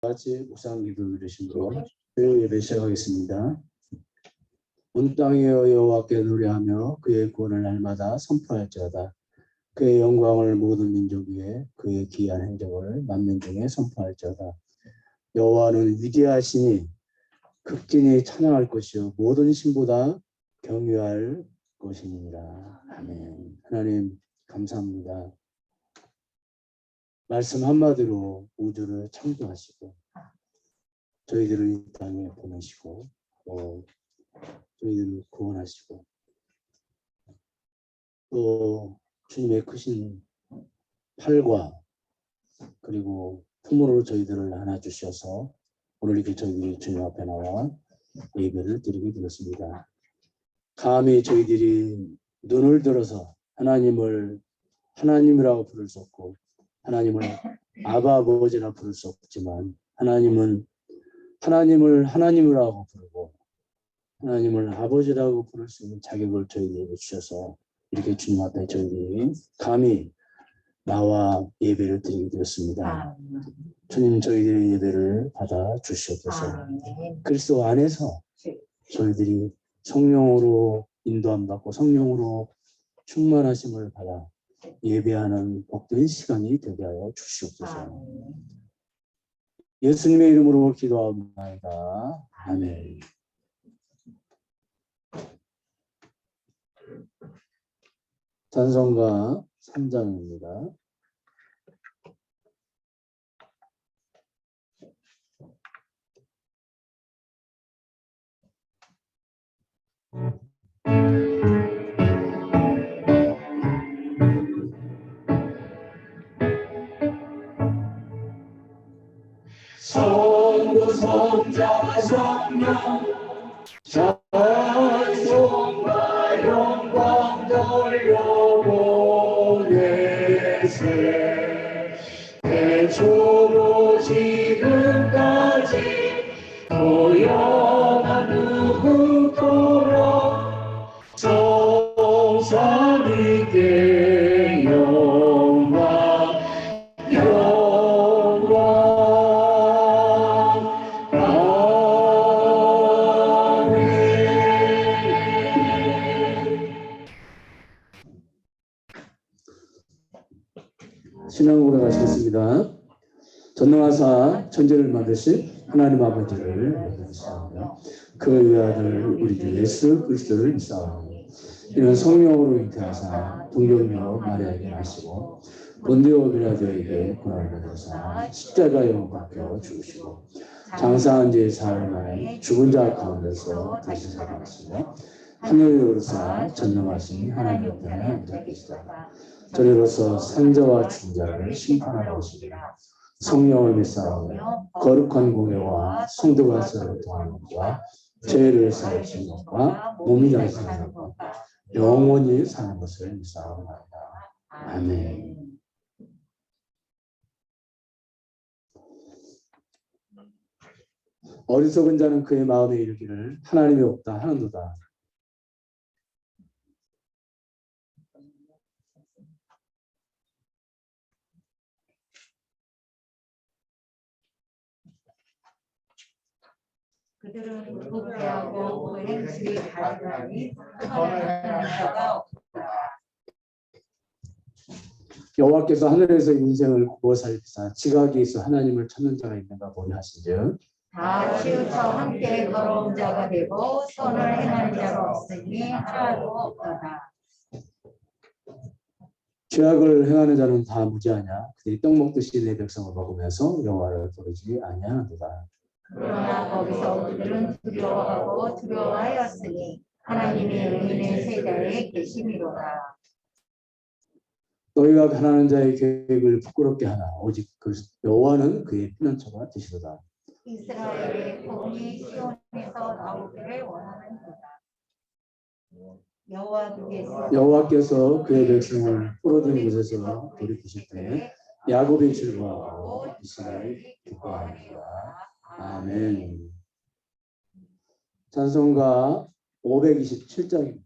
같이 묵상 기도 드리심으로 예배 시작하겠습니다. 온 땅이여 여호와께 노래하며 그의 구원을 날마다 선포할지어다. 그의 영광을 모든 민족 위에 그의 기이한 행적을 만민 중에 선포할지어다. 여호와는 위대하시니 극진히 찬양할 것이요 모든 신보다 경유할 것이니라. 아멘. 하나님 감사합니다. 말씀 한마디로 우주를 창조하시고 저희들을 이 땅에 보내시고 저희들을 구원하시고 또 주님의 크신 팔과 그리고 품으로 저희들을 안아주셔서 오늘 이렇게 저희들이 주님 앞에 나와 예배를 드리게 되었습니다. 감히 저희들이 눈을 들어서 하나님을 하나님이라고 부를 수 없고 하나님을 아바 아버지라 부를 수 없지만 하나님을 하나님이라고 부르고 하나님을 아버지라고 부를 수 있는 자격을 저희에게 주셔서 이렇게 주님 앞에 저희들이 감히 나와 예배를 드리게 되었습니다. 주님 저희들의 예배를 받아 주시옵소서. 그리스도 안에서 저희들이 성령으로 인도함 받고 성령으로 충만하심을 받아 예배하는 복된 시간이 되게 하여 주시옵소서. 예수님의 이름으로 기도하옵나이다. 아멘. 찬송가 3장입니다. 성부 성자 성령 찬송과 영광 돌려보내세 태초로 지금까지 고연한 누구도록 성삼위께 영광 신앙으로 가시겠습니다. 전능하사 천지를 만드신 하나님 아버지를 믿사오며 그 아들 우리 주 예수 그리스도를 믿사오며 이는 성령으로 잉태하사 동정녀 마리아에게 나시고 본디오 빌라도에게 고난을 받으사 십자가에 못 박혀 죽으시고 장사한 지 사흘 만에 죽은 자 가운데서 다시 살아나시며 하늘에 오르사 전능하신 하나님 옆에 앉아 계시다가 저리로서 산자와 중자를 심판하러 오시리라. 성령을 믿사오며 거룩한 공예와 성도가 서로 통하는 것과 죄를 사하신 것과 몸이 다시 사는 것과 영원히 사는 것을 믿사옵나이다. 아멘. 어리석은 자는 그의 마음에 이르기를 하나님이 없다 하는도다. 그들은 부패하고 그 행실이 가증하니 선한 자가 없다. 여호와께서 하늘에서 인생을 구워 살피사 지각에서 하나님을 찾는 자가 있는가 보리 하신즉 다 치우쳐 함께 걸어온 자가 되고 선을 행하는 자가 없으니 하나도 없다. 죄악을 행하는 자는 다 무지하냐 그들이 떡 먹듯이 내 백성을 먹으면서 여호와를 부르지 아니하는도다. 그러나 거기서 그들은 두려워하였으니 하나님의 의인의 세자에 계심이로다. 너희가 가난한 자의 계획을 부끄럽게 하나 오직 그 여호와는 그의 피난처가 되시도다. 이스라엘의 복이 시온에서 나오기를 원하는도다. 여호와께서 그의 백성을 풀어둔 곳에서 돌이키실 때 야곱이 즐거워하고 이스라엘이 기뻐하리라. 아멘. 찬송가 527장입니다.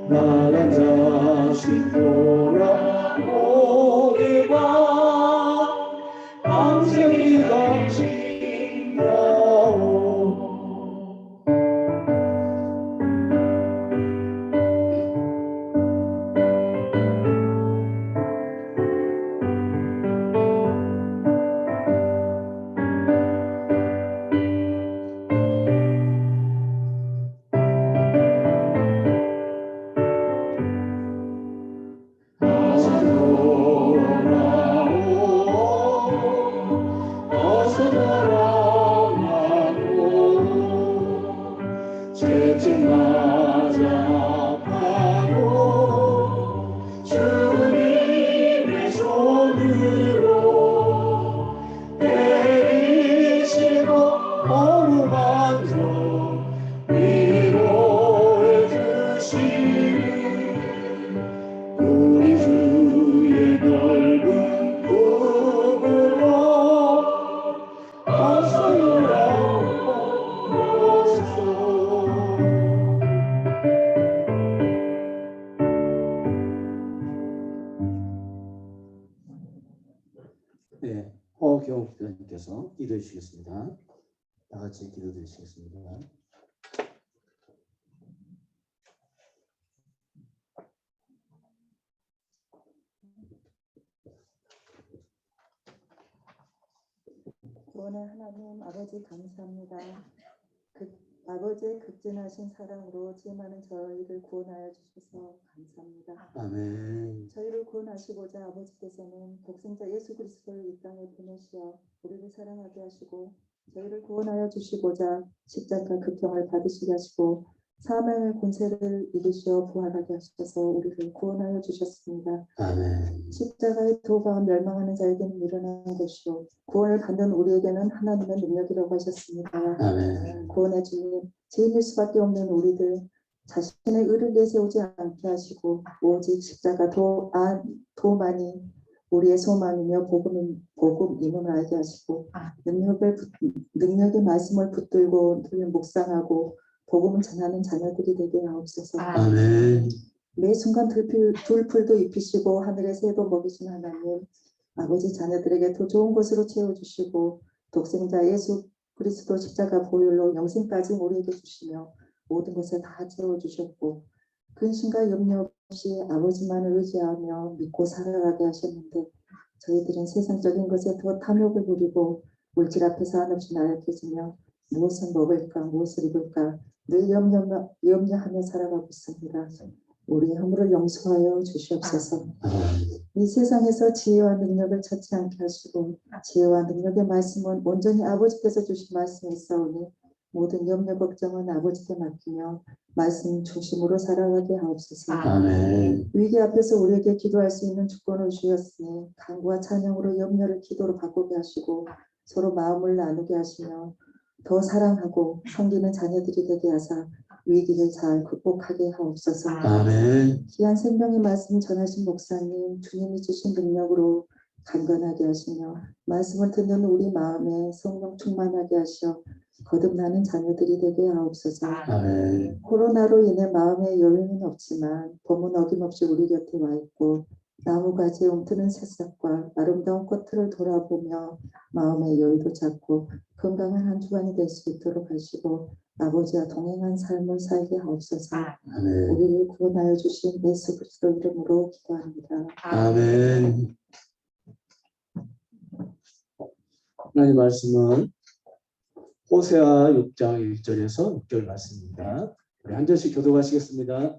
나간 자식 돌아오게 봐 밤새이 닥친다오 어서 돌아가고 채찍 맞아 아파도 주님의 손으로 때리시고 어루만져 위로해 주시니 우리 주의 넓은 품으로 어서 돌아오소서. 네, 허경 부장님께서 기도해 주시겠습니다. 다 같이 기도드리시겠습니다. 구원의 하나님 아버지 감사합니다. 아버지의 극진하신 사랑으로 죄 많은 저희를 구원하여 주셔서 감사합니다. 아멘. 저희를 구원하시고자 아버지께서는 독생자 예수 그리스도를 이 땅에 보내시어 우리를 사랑하게 하시고 저희를 구원하여 주시고자 십자가 극형을 받으시게 하시고 사망의 권세를 이기시어 부활하게 하셔서 우리를 구원하여 주셨습니다. 아멘. 십자가의 도가 멸망하는 자에게는 미련한 것이요 구원을 받는 우리에게는 하나님의 능력이라고 하셨습니다. 아멘. 구원의 주님, 죄인일 수밖에 없는 우리들 자신의 의를 내세우지 않게 하시고 오직 십자가 도만이 우리의 소망이며 복음임을 알게 하시고 능력의 말씀을 붙들고 늘 묵상하고 복음을 전하는 자녀들이 되게 하옵소서. 아멘. 매 순간 둘풀도 입히시고 하늘의 새도 먹이신 하나님, 아버지 자녀들에게 더 좋은 것으로 채워주시고 독생자 예수 그리스도 십자가 보혈로 영생까지 우리에게 주시며 모든 것을 다 채워주셨고 근심과 염려 없이 아버지만을 의지하며 믿고 살아가게 하셨는데 저희들은 세상적인 것에 더 탐욕을 부리고 물질 앞에서 한없이 나약해지며 무엇을 먹을까 무엇을 입을까 늘 염려하며 살아가고 있습니다. 우리의 허물을 용서하여 주시옵소서. 이 세상에서 지혜와 능력을 찾지 않게 하시고 지혜와 능력의 말씀은 온전히 아버지께서 주신 말씀이 있사오니 모든 염려 걱정은 아버지께 맡기며 말씀 중심으로 살아가게 하옵소서. 아멘. 위기 앞에서 우리에게 기도할 수 있는 주권을 주셨으니 간구와 찬양으로 염려를 기도로 바꾸게 하시고 서로 마음을 나누게 하시며 더 사랑하고 섬기는 자녀들이 되게 하사 위기를 잘 극복하게 하옵소서. 아멘. 귀한 생명의 말씀 전하신 목사님, 주님이 주신 능력으로 강건하게 하시며 말씀을 듣는 우리 마음에 성령 충만하게 하시어 거듭나는 자녀들이 되게 하옵소서. 아멘. 코로나로 인해 마음의 여유는 없지만 봄은 어김없이 우리 곁에 와 있고 나무가지에 움트는 새싹과 아름다운 꽃들을 돌아보며 마음의 여유도 찾고 건강한 한 주간이 될 수 있도록 하시고 아버지와 동행한 삶을 살게 하옵소서. 아멘. 우리를 구원하여 주신 예수 그리스도 이름으로 기도합니다. 아멘. 하나님 말씀은 호세아 6장 1절에서 6절 말씀입니다. 우리 한 절씩 교독하시겠습니다.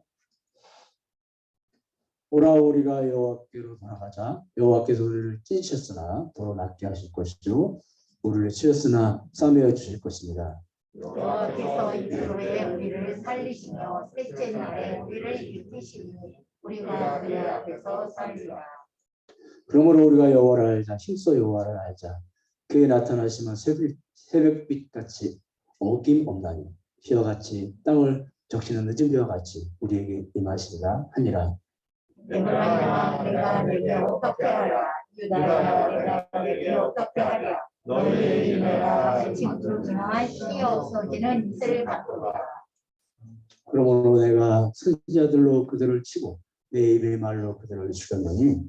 오라 우리가 여호와께로 돌아가자. 여호와께서 우리를 찢으셨으나 더 낫게 하실 것이요 우리를 치셨으나 싸매어 주실 것입니다. 여호와께서 이후에 우리를 살리시며 셋째 날에 우리를 일으키시니 우리가 그의 앞에서 살리라. 그러므로 우리가 여호와를 알자. 힘써 여호와를 알자. 그의 나타나시면 새벽빛같이 어김없나니 비와 같이 땅을 적시는 늦은 비와 같이 우리에게 임하시리라 하니라. 에브라임아 내가 내게 어떻게 하랴. 유다야 내가 내게 어떻게 하랴. 너희의 인내가 징조지나 힘이 없어지는 이슬 같도다. 그러므로 내가 선지자들로 그들을 치고 내 입의 말로 그들을 죽였노니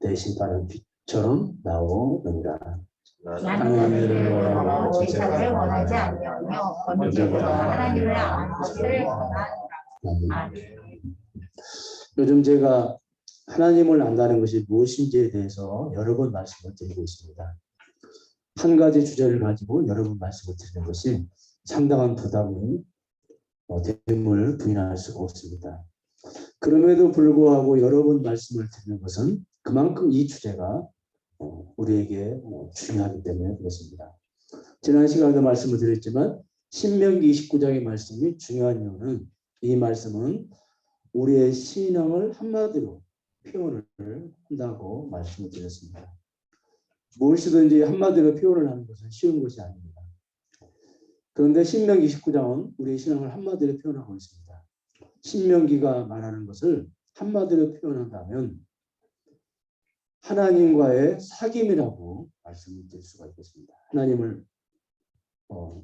내 심판은 빛처럼 나오느니라. 나는 너희를 원하고 제사를 원하지 아니하며 번제보다 하나님을 아는 것을 원하노라. 아멘. 요즘 제가 하나님을 안다는 것이 무엇인지에 대해서 여러 번 말씀을 드리고 있습니다. 한 가지 주제를 가지고 여러 번 말씀을 드리는 것이 상당한 부담이 됨을 부인할 수가 없습니다. 그럼에도 불구하고 여러 번 말씀을 드리는 것은 그만큼 이 주제가 우리에게 중요하기 때문에 그렇습니다. 지난 시간에도 말씀을 드렸지만 신명기 29장의 말씀이 중요한 이유는 이 말씀은 우리의 신앙을 한마디로 표현을 한다고 말씀을 드렸습니다. 무엇이든지 한마디로 표현을 하는 것은 쉬운 것이 아닙니다. 그런데 신명기 29장은 우리의 신앙을 한마디로 표현하고 있습니다. 신명기가 말하는 것을 한마디로 표현한다면 하나님과의 사귐이라고 말씀을 드릴 수가 있겠습니다. 하나님을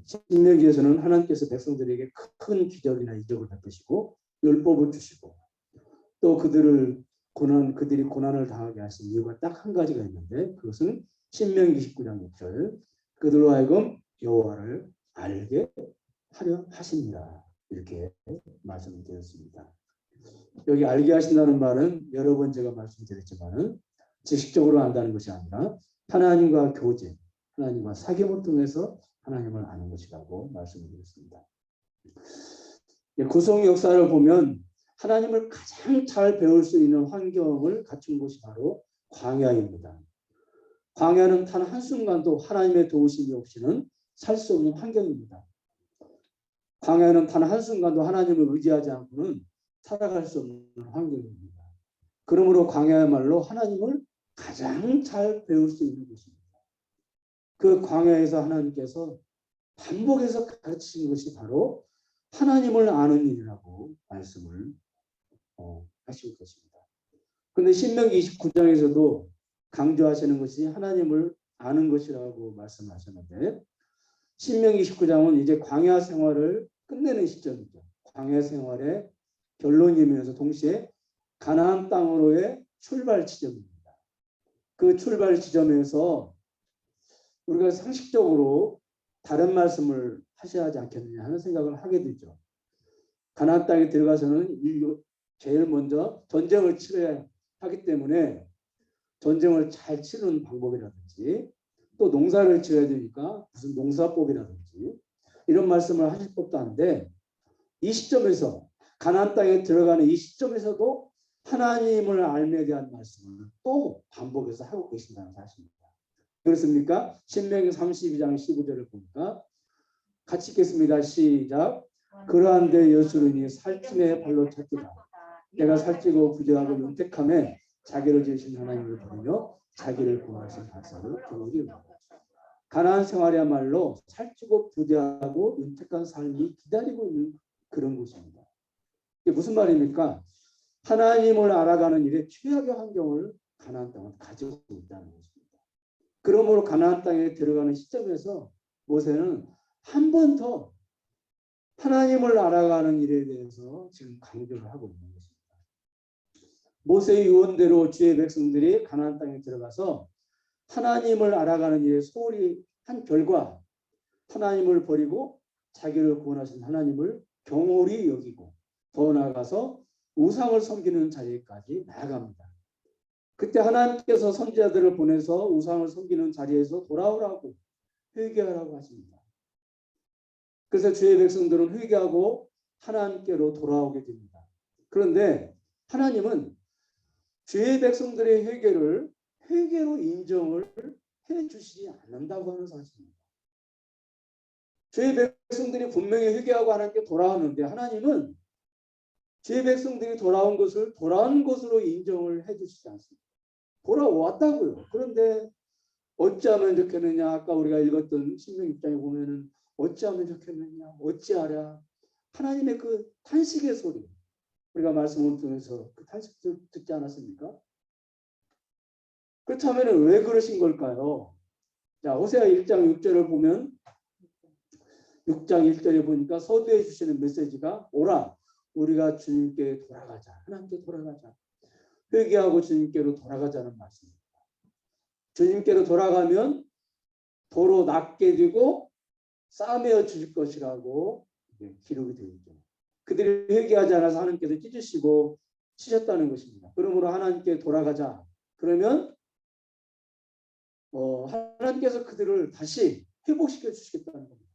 신명기에서는 하나님께서 백성들에게 큰 기적이나 이적을 베푸시고 율법을 주시고 또 그들이 고난을 당하게 하신 이유가 딱 한 가지가 있는데 그것은 신명기 19장 6절 그들로 하여금 여호와를 알게 하려 하십니다. 이렇게 말씀을 드렸습니다. 여기 알게 하신다는 말은 여러 번 제가 말씀드렸지만은 지식적으로 안다는 것이 아니라 하나님과 교제, 하나님과 사귐을 통해서 하나님을 아는 것이라고 말씀드렸습니다. 구속 역사를 보면 하나님을 가장 잘 배울 수 있는 환경을 갖춘 곳이 바로 광야입니다. 광야는 단 한순간도 하나님의 도우심이 없이는 살 수 없는 환경입니다. 광야는 단 한순간도 하나님을 의지하지 않고는 살아갈 수 없는 환경입니다. 그러므로 광야야말로 하나님을 가장 잘 배울 수 있는 곳입니다. 그 광야에서 하나님께서 반복해서 가르치신 것이 바로 하나님을 아는 일이라고 말씀을 하실 것입니다. 그런데 신명기 29장에서도 강조하시는 것이 하나님을 아는 것이라고 말씀하셨는데 신명기 29장은 이제 광야 생활을 끝내는 시점이죠. 광야 생활의 결론이면서 동시에 가나안 땅으로의 출발 지점입니다. 그 출발 지점에서 우리가 상식적으로 다른 말씀을 하셔야 하지 않겠느냐 하는 생각을 하게 되죠. 가나안 땅에 들어가서는 제일 먼저 전쟁을 치러야 하기 때문에 전쟁을 잘 치르는 방법이라든지 또 농사를 지어야 되니까 무슨 농사법이라든지 이런 말씀을 하실 법도 한데 이 시점에서 가나안 땅에 들어가는 이 시점에서도 하나님을 알에 대한 말씀을 또 반복해서 하고 계신다는 사실입니다. 그렇습니까? 신명기 32장 15절을 보니까 같이 읽겠습니다. 시작. 그러한데 여수르니 살찜의 발로 찾기다. 내가 살찌고 부재하고 윤택함에 자기를 지으신 하나님을 버리며 자기를 구하신 박사를 교훈이 가나안 생활이야말로 살찌고 부재하고 윤택한 삶이 기다리고 있는 그런 곳입니다. 이게 무슨 말입니까? 하나님을 알아가는 일에 최악의 환경을 가나안 땅은 가지고 있다는 것입니다. 그러므로 가나안 땅에 들어가는 시점에서 모세는 한 번 더 하나님을 알아가는 일에 대해서 지금 강조를 하고 있는 것입니다. 모세의 유언대로 주의 백성들이 가나안 땅에 들어가서 하나님을 알아가는 일에 소홀히 한 결과 하나님을 버리고 자기를 구원하신 하나님을 경홀히 여기고 더 나아가서 우상을 섬기는 자리까지 나아갑니다. 그때 하나님께서 선지자들을 보내서 우상을 섬기는 자리에서 돌아오라고 회개하라고 하십니다. 그래서 주의 백성들은 회개하고 하나님께로 돌아오게 됩니다. 그런데 하나님은 주의 백성들의 회개로 인정을 해주시지 않는다고 하는 사실입니다. 주의 백성들이 분명히 회개하고 하나님께 돌아왔는데 하나님은 주의 백성들이 돌아온 것으로 인정을 해주시지 않습니다. 돌아왔다고요. 그런데 어찌하면 좋겠느냐. 아까 우리가 읽었던 신명 6장에 보면은 어찌하면 좋겠느냐. 어찌하랴. 하나님의 그 탄식의 소리. 우리가 말씀을 통해서 그 탄식을 듣지 않았습니까? 그렇다면 왜 그러신 걸까요? 자, 호세아 1장 6절을 보면 6장 1절에 보니까 서두에 주시는 메시지가 오라 우리가 주님께 돌아가자. 하나님께 돌아가자. 회개하고 주님께로 돌아가자는 말씀입니다. 주님께로 돌아가면 도로 낫게 되고 싸매어 줄 것이라고 기록이 되어 있죠. 그들이 회개하지 않아서 하나님께서 찢으시고 치셨다는 것입니다. 그러므로 하나님께 돌아가자. 그러면 하나님께서 그들을 다시 회복시켜 주시겠다는 겁니다.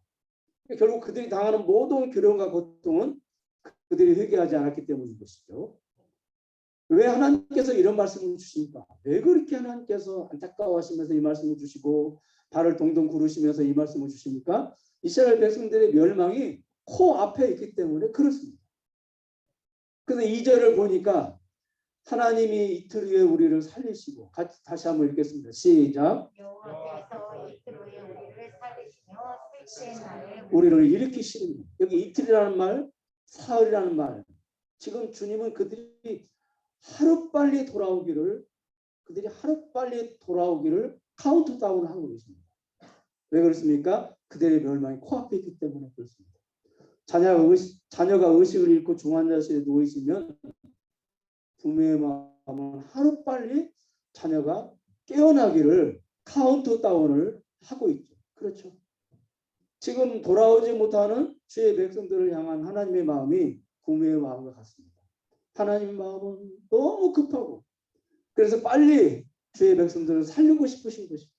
결국 그들이 당하는 모든 괴로움과 고통은 그들이 회개하지 않았기 때문인 것이죠. 왜 하나님께서 이런 말씀을 주십니까? 왜 그렇게 하나님께서 안타까워하시면서 이 말씀을 주시고 발을 동동 구르시면서 이 말씀을 주십니까? 이스라엘 백성들의 멸망이 코앞에 있기 때문에 그렇습니다. 그래서 2절을 보니까 하나님이 이틀 후에 우리를 살리시고 다시 한번 읽겠습니다. 시작. 여호와께서 이틀 후에 우리를 살리시며 셋째 날에 우리를 일으키시는 여기 이틀이라는 말, 사흘이라는 말. 지금 주님은 그들이 하루빨리 돌아오기를 카운트다운을 하고 계십니다. 왜 그렇습니까? 그들의 멸망이 코앞에 있기 때문에 그렇습니다. 자녀가 의식을 잃고 중환자실에 누워 있으면 부모의 마음은 하루빨리 자녀가 깨어나기를 카운트다운을 하고 있죠. 그렇죠. 지금 돌아오지 못하는 주의 백성들을 향한 하나님의 마음이 부모의 마음과 같습니다. 하나님의 마음은 너무 급하고 그래서 빨리 주의 백성들을 살리고 싶으신 것이고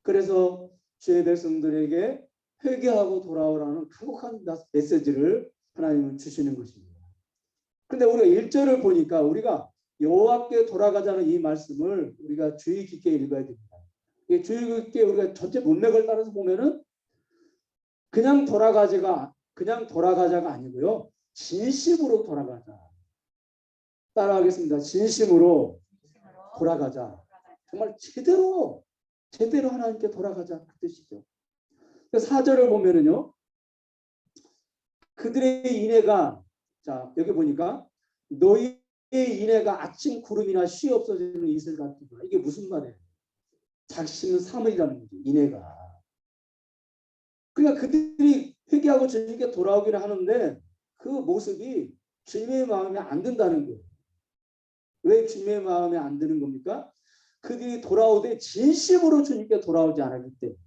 그래서 주의 백성들에게 회개하고 돌아오라는 간곡한 메시지를 하나님은 주시는 것입니다. 그런데 우리가 1절을 보니까 우리가 여호와께 돌아가자는 이 말씀을 우리가 주의 깊게 읽어야 됩니다. 주의 깊게 우리가 전체 문맥을 따라서 보면은 그냥 돌아가자가 아니고요. 진심으로 돌아가자. 따라하겠습니다. 진심으로 돌아가자. 정말 제대로 하나님께 돌아가자 그 뜻이죠. 4절을 보면은요. 그들의 인애가 자 여기 보니까 너희의 인애가 아침 구름이나 쉬 없어지는 이슬 같구나. 이게 무슨 말이에요? 작심은 사물이라는 거죠. 인애가. 그러니까 그들이 회개하고 주님께 돌아오기를 하는데 그 모습이 주님의 마음에 안 든다는 거예요. 왜 주님의 마음에 안 드는 겁니까? 그들이 돌아오되 진심으로 주님께 돌아오지 않았기 때문에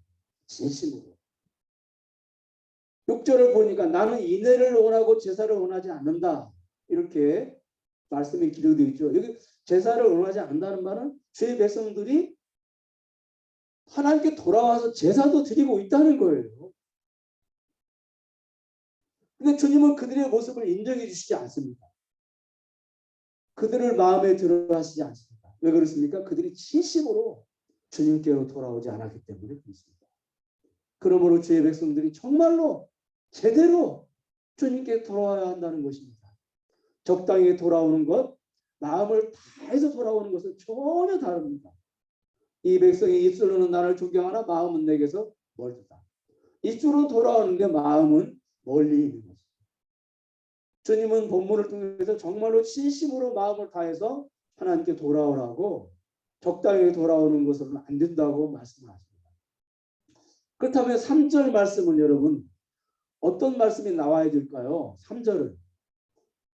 진심으로. 6절을 보니까 나는 인애를 원하고 제사를 원하지 않는다. 이렇게 말씀이 기록되어 있죠. 여기 제사를 원하지 않는다는 말은 주의 백성들이 하나님께 돌아와서 제사도 드리고 있다는 거예요. 근데 주님은 그들의 모습을 인정해 주시지 않습니다. 그들을 마음에 들어 하시지 않습니다. 왜 그렇습니까? 그들이 진심으로 주님께로 돌아오지 않았기 때문에 그렇습니다. 그러므로 주의 백성들이 정말로 제대로 주님께 돌아와야 한다는 것입니다. 적당히 돌아오는 것, 마음을 다해서 돌아오는 것은 전혀 다릅니다. 이 백성이 입술로는 나를 존경하나 마음은 내게서 멀다. 입술로 돌아오는데 마음은 멀리 있는 것입니다. 주님은 본문을 통해서 정말로 진심으로 마음을 다해서 하나님께 돌아오라고 적당히 돌아오는 것은 안 된다고 말씀하십니다. 그렇다면 3절 말씀은 여러분 어떤 말씀이 나와야 될까요? 3절은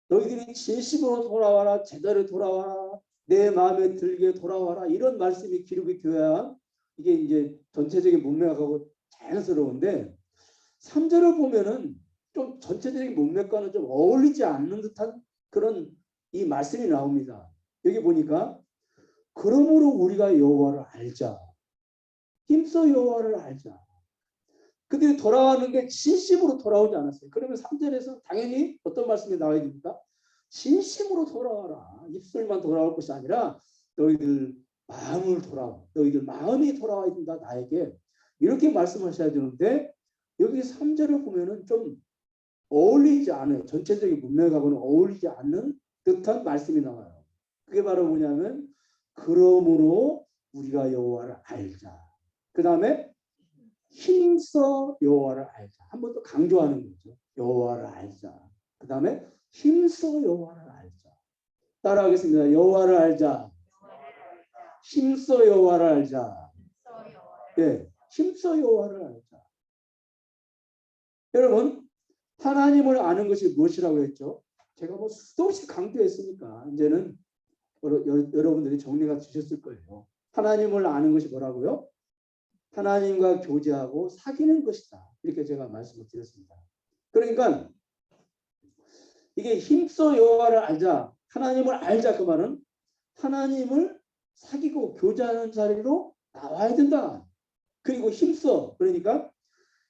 너희들이 진심으로 돌아와라, 제대로 돌아와라, 내 마음에 들게 돌아와라 이런 말씀이 기록이 되어야 이게 이제 전체적인 문맥하고 자연스러운데 3절을 보면은 좀 전체적인 문맥과는 좀 어울리지 않는 듯한 그런 이 말씀이 나옵니다. 여기 보니까 그러므로 우리가 여호와를 알자. 힘써 여호와를 알자. 그들이 돌아가는 게 진심으로 돌아오지 않았어요. 그러면 3절에서 당연히 어떤 말씀이 나와야 됩니까? 진심으로 돌아와라. 입술만 돌아올 것이 아니라 너희들 마음이 돌아와야 된다 나에게. 이렇게 말씀하셔야 되는데 여기 3절을 보면은 좀 어울리지 않아요. 전체적인 문맥하고는 어울리지 않는 듯한 말씀이 나와요. 그게 바로 뭐냐면 그러므로 우리가 여호와를 알자. 그 다음에 힘써 여호와를 알자. 한 번 더 강조하는 거죠. 여호와를 알자. 그 다음에 힘써 여호와를 알자. 따라하겠습니다. 여호와를 알자. 힘써 여호와를 알자. 네, 힘써 여호와를 알자. 여러분, 하나님을 아는 것이 무엇이라고 했죠? 제가 뭐 수도 없이 강조했으니까 이제는 여러분들이 정리가 되셨을 거예요. 하나님을 아는 것이 뭐라고요? 하나님과 교제하고 사귀는 것이다. 이렇게 제가 말씀을 드렸습니다. 그러니까 이게 힘써 여호와를 알자, 하나님을 알자, 그 말은 하나님을 사귀고 교제하는 자리로 나와야 된다. 그리고 힘써, 그러니까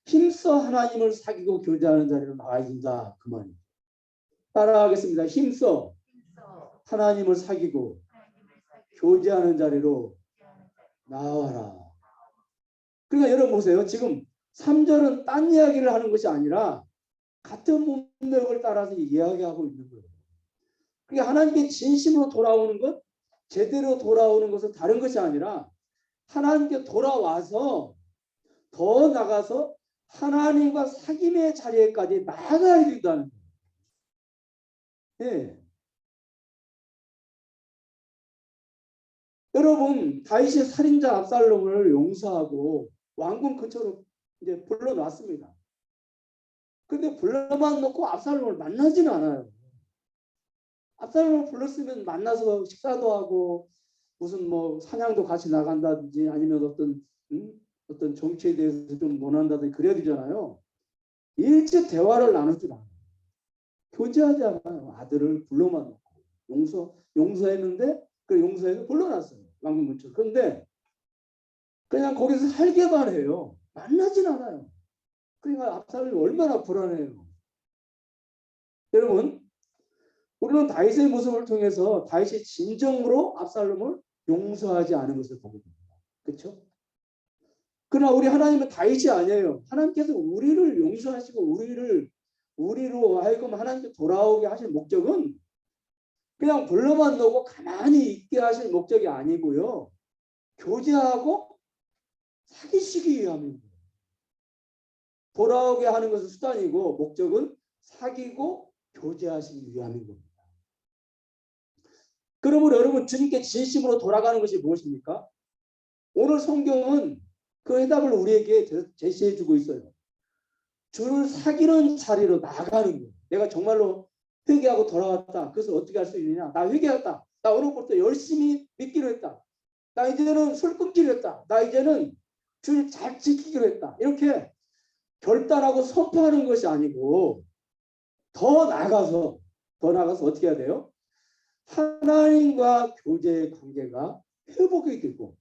힘써 하나님을 사귀고 교제하는 자리로 나와야 된다. 그 말입니다. 따라하겠습니다. 힘써 하나님을 사귀고 교제하는 자리로 나와라. 그러니까 여러분 보세요. 지금 3절은 딴 이야기를 하는 것이 아니라 같은 문맥을 따라서 이야기하고 있는 거예요. 그러니까 하나님께 진심으로 돌아오는 것, 제대로 돌아오는 것은 다른 것이 아니라 하나님께 돌아와서 더 나가서 하나님과 사귐의 자리에까지 나아가야 된다는 거예요. 예. 여러분, 다윗이 살인자 압살롬을 용서하고 왕궁 근처로 이제 불러놨습니다. 근데 불러만 놓고 압살롬을 만나지는 않아요. 압살롬을 불렀으면 만나서 식사도 하고 무슨 뭐 사냥도 같이 나간다든지 아니면 어떤 정치에 대해서 좀 논한다든지 그래야 되잖아요. 일찍 대화를 나누질 않아요. 교제하지 않아요. 아들을 불러만 놓고 용서했는데 그 용서해서 불러놨어요. 왕궁 근처. 그런데 그냥 거기서 살게만 해요. 만나진 않아요. 그러니까 압살롬이 얼마나 불안해요. 여러분, 우리는 다윗의 모습을 통해서 다윗이 진정으로 압살롬을 용서하지 않은 것을 보게 됩니다. 그렇죠? 그러나 우리 하나님은 다윗이 아니에요. 하나님께서 우리를 용서하시고 우리로 하여금 하나님께 돌아오게 하실 목적은 그냥 불러만 놓고 가만히 있게 하실 목적이 아니고요. 교제하고 사귀시기 위함입니다. 돌아오게 하는 것은 수단이고 목적은 사귀고 교제하시기 위함인 겁니다. 그러므로 여러분, 주님께 진심으로 돌아가는 것이 무엇입니까? 오늘 성경은 그 해답을 우리에게 제시해 주고 있어요. 주를 사귀는 자리로 나가는 거예요. 내가 정말로 회개하고 돌아왔다. 그래서 어떻게 할 수 있느냐? 나 회개했다. 나 오늘부터 열심히 믿기로 했다. 나 이제는 술 끊기로 했다. 나 이제는 주를 잘 지키기로 했다. 이렇게 결단하고 선포하는 것이 아니고 더 나가서 어떻게 해야 돼요? 하나님과 교제의 관계가 회복이 되고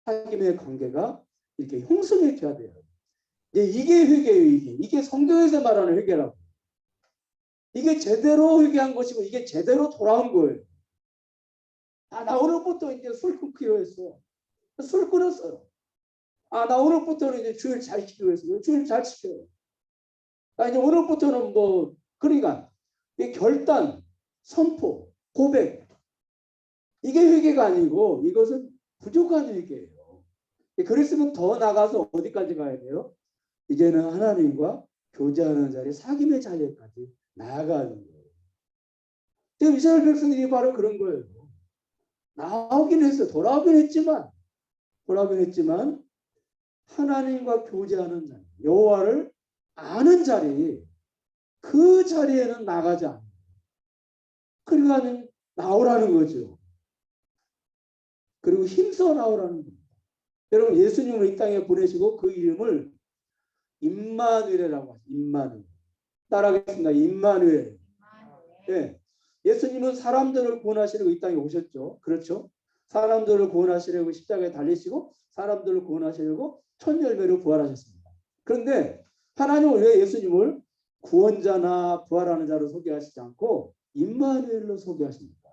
사귐의 관계가 이렇게 형성이 돼야 돼요. 이게 회개예요. 이게 성경에서 말하는 회개라고. 이게 제대로 회개한 것이고 이게 제대로 돌아온 거예요. 나 오늘부터 이제 술 끊기로 했어. 술 끊었어요. 나 오늘부터는 이제 주일 잘 지키기로 했어요. 주일 잘 지켜요. 나 이제 오늘부터는 그러니까 이 결단, 선포, 고백, 이게 회개가 아니고 이것은 부족한 회개예요. 그랬으면 더 나가서 어디까지 가야 돼요? 이제는 하나님과 교제하는 자리, 사귐의 자리까지 나아가는 거예요. 지금 이스라엘 백성들이 바로 그런 거예요. 나오긴 했어요. 돌아오긴 했지만 하나님과 교제하는 자리, 여호와를 아는 자리, 그 자리에는 나가지 않아요. 그러니까 나오라는 거죠. 그리고 힘써 나오라는 겁니다. 여러분, 예수님을 이 땅에 보내시고 그 이름을 임마누엘이라고 하죠. 임마누엘. 따라하겠습니다. 임마누엘. 네. 예수님은 사람들을 구원하시려고 이 땅에 오셨죠. 그렇죠? 사람들을 구원하시려고 십자가에 달리시고 사람들을 구원하시려고 천열매로 부활하셨습니다. 그런데 하나님은 왜 예수님을 구원자나 부활하는 자로 소개하시지 않고 임마누엘로 소개하십니까?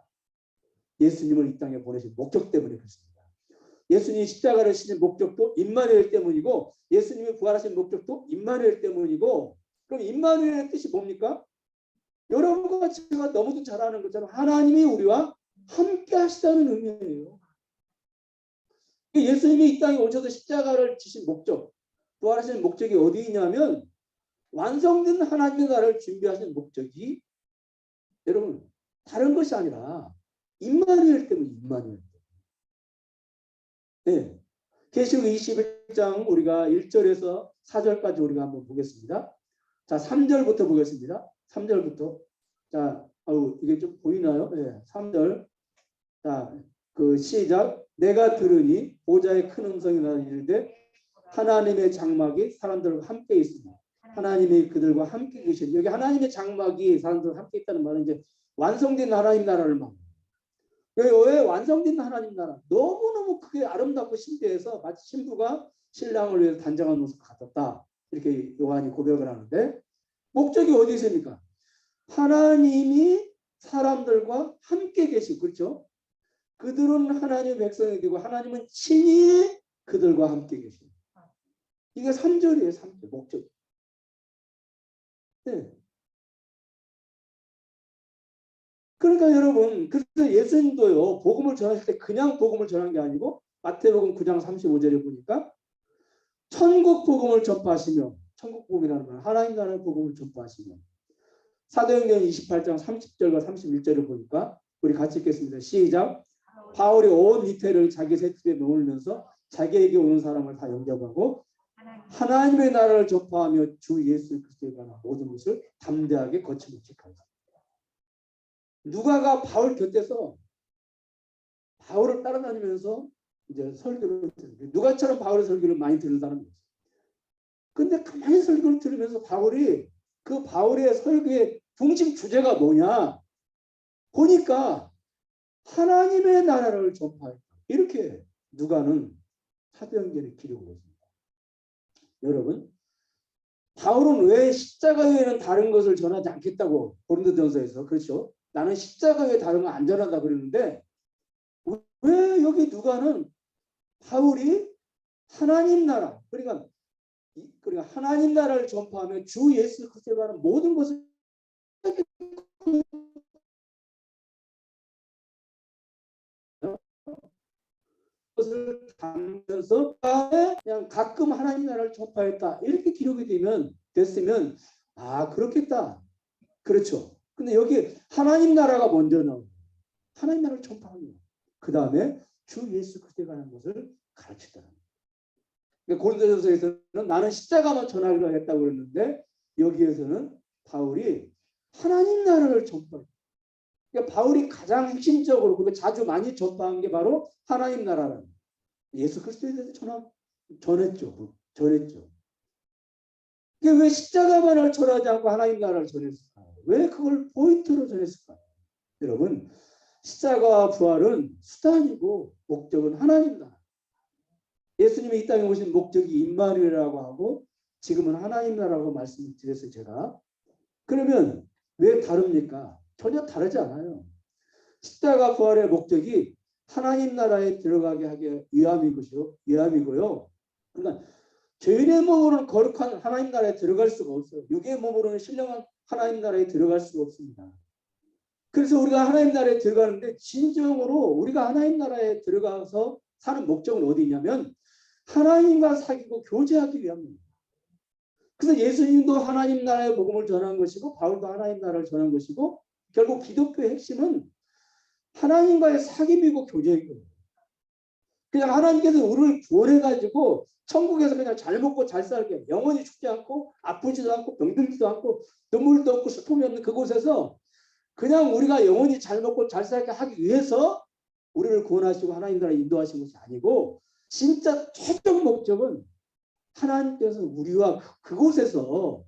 예수님을 이 땅에 보내신 목적 때문에 그렇습니다. 예수님이 십자가를 지신 목적도 임마누엘 때문이고 예수님이 부활하신 목적도 임마누엘 때문이고, 그럼 임마누엘의 뜻이 뭡니까? 여러분과 제가 너무도 잘 아는 것처럼 하나님이 우리와 함께 하시다는 의미예요. 예수님이 이 땅에 오셔서 십자가를 지신 목적, 부활하신 목적이 어디 있냐면 완성된 하나님의 나라를 준비하신 목적이 여러분 다른 것이 아니라 임마누엘 때문에 임마누엘. 네. 계시록 21장 우리가 1절에서 4절까지 우리가 한번 보겠습니다. 자, 3절부터 보겠습니다. 3절부터. 자, 이게 좀 보이나요? 네, 3절. 자, 그 시작. 내가 들으니 보좌의 큰 음성이 나는 이르되 하나님의 장막이 사람들과 함께 있습니다. 하나님이 그들과 함께 계신. 여기 하나님의 장막이 사람들과 함께 있다는 말은 이제 완성된 하나님 나라를 말합니다. 왜 완성된 하나님 나라? 너무너무 크게 아름답고 신비해서 마치 신부가 신랑을 위해서 단장한 옷을 갖췄다. 이렇게 요한이 고백을 하는데 목적이 어디 있습니까? 하나님이 사람들과 함께 계시고, 그렇죠? 그들은 하나님의 백성이 되고 하나님은 친히 그들과 함께 계십니다. 이게 3절이에요. 3절 목적. 네. 그러니까 여러분, 그래서 예수님도요, 복음을 전하실 때 그냥 복음을 전한 게 아니고 마태복음 9장 35절에 보니까 천국 복음을 전파하시며, 천국 복음이라는 말, 하나님 나라의 복음을 전파하시며, 사도행전 28장 30절과 31절을 보니까 우리 같이 읽겠습니다. 시작. 바울이 온 이태를 자기 새집에 머물면서 자기에게 오는 사람을 다 영접하고 하나님의 나라를 전파하며 주 예수 그리스도에 관한 모든 것을 담대하게 거침없이하였습니다. 누가가 바울 곁에서 바울을 따라다니면서 이제 설교를 들어요. 누가처럼 바울의 설교를 많이 들은다는 거죠. 근데 가만히 설교를 들으면서 바울이 그 바울의 설교의 중심 주제가 뭐냐 보니까 하나님의 나라를 전파했다. 이렇게 누가는 사도행전에 기록을 했습니다. 여러분, 바울은 왜 십자가 외에는 다른 것을 전하지 않겠다고 고린도전서에서, 그렇죠? 나는 십자가 외에 다른 거 안 전한다 그랬는데 왜 여기 누가는 바울이 하나님 나라, 그러니까 하나님 나라를 전파하며 주 예수 그리스도에 관한 모든 것을 것을 담으면서 그냥 가끔 하나님 나라를 전파했다 이렇게 기록이 됐으면 그렇겠다. 그렇죠. 근데 여기 하나님 나라가 먼저 나오고 하나님 나라를 전파하며 그 다음에 주 예수 그리스도에 관한 것을 가르치더라. 그러니까 고린도전서에서는 나는 십자가만 전하기로 했다고 그랬는데 여기에서는 바울이 하나님 나라를 전파했다. 그러니까 바울이 가장 핵심적으로 그리고 자주 많이 전파한 게 바로 하나님 나라라는 예수 그리스도에 대해서 전했죠. 이게 왜 십자가만을 전하지 않고 하나님 나라를 전했을까? 왜 그걸 포인트로 전했을까? 여러분, 십자가와 부활은 수단이고 목적은 하나님 나라. 예수님이 이 땅에 오신 목적이 임마누엘이라고 하고 지금은 하나님 나라라고 말씀을 드렸어요. 제가. 그러면 왜 다릅니까? 전혀 다르지 않아요. 십자가 부활의 목적이 하나님 나라에 들어가게 하기 위함이고요. 그러니까 죄인의 몸으로는 거룩한 하나님 나라에 들어갈 수가 없어요. 육의 몸으로는 신령한 하나님 나라에 들어갈 수가 없습니다. 그래서 우리가 하나님 나라에 들어가는데 진정으로 우리가 하나님 나라에 들어가서 사는 목적은 어디 있냐면 하나님과 사귀고 교제하기 위함입니다. 그래서 예수님도 하나님 나라의 복음을 전한 것이고 바울도 하나님 나라를 전한 것이고 결국 기독교의 핵심은 하나님과의 사귐이고 교제이고 그냥 하나님께서 우리를 구원해가지고 천국에서 그냥 잘 먹고 잘 살게 영원히 죽지 않고 아프지도 않고 병들지도 않고 눈물도 없고 슬픔이 없는 그곳에서 그냥 우리가 영원히 잘 먹고 잘 살게 하기 위해서 우리를 구원하시고 하나님 나라에 인도하신 것이 아니고 진짜 최종 목적은 하나님께서 우리와 그곳에서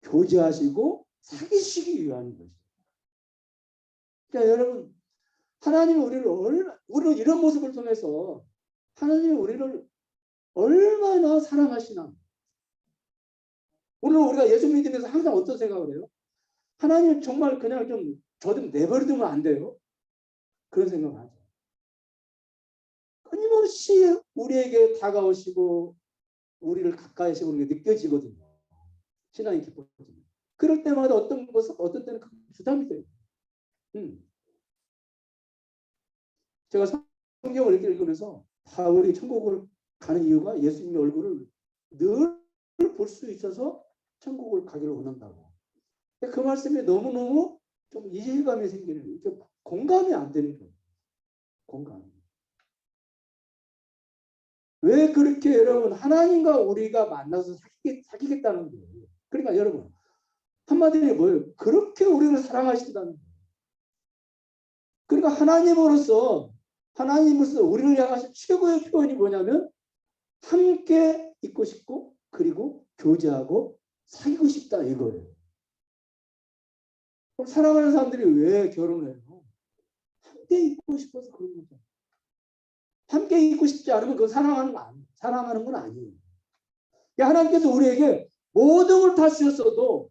교제하시고 사귀시기 위한 것이죠. 그러니까 여러분 하나님이 우리는 이런 모습을 통해서 하나님이 우리를 얼마나 사랑하시나. 오늘 우리가 예수 믿으면서 항상 어떤 생각을 해요? 하나님 정말 그냥 저 좀 내버려두면 안 돼요? 그런 생각을 하죠. 끊임없이 우리에게 다가오시고 우리를 가까이 하시고 그런 게 느껴지거든요. 신앙이 깊어지면. 그럴 때마다 어떤 때는 부담이 돼요. 제가 성경을 이렇게 읽으면서 바울이 천국을 가는 이유가 예수님의 얼굴을 늘 볼 수 있어서 천국을 가기를 원한다고. 그 말씀에 너무너무 좀 이해감이 생기는, 공감이 안 되는 거예요. 공감. 왜 그렇게 여러분 하나님과 우리가 만나서 사귀겠다는 거예요. 그러니까 여러분 한마디로 뭐예요? 그렇게 우리를 사랑하신다는 거예요. 그러니까 하나님으로서 우리를 향하신 최고의 표현이 뭐냐면 함께 있고 싶고 그리고 교제하고 사귀고 싶다 이거예요. 그럼 사랑하는 사람들이 왜 결혼해요? 함께 있고 싶어서 그런 거죠. 함께 있고 싶지 않으면 그건 사랑하는 건 아니에요. 하나님께서 우리에게 모든 걸 다 주셨어도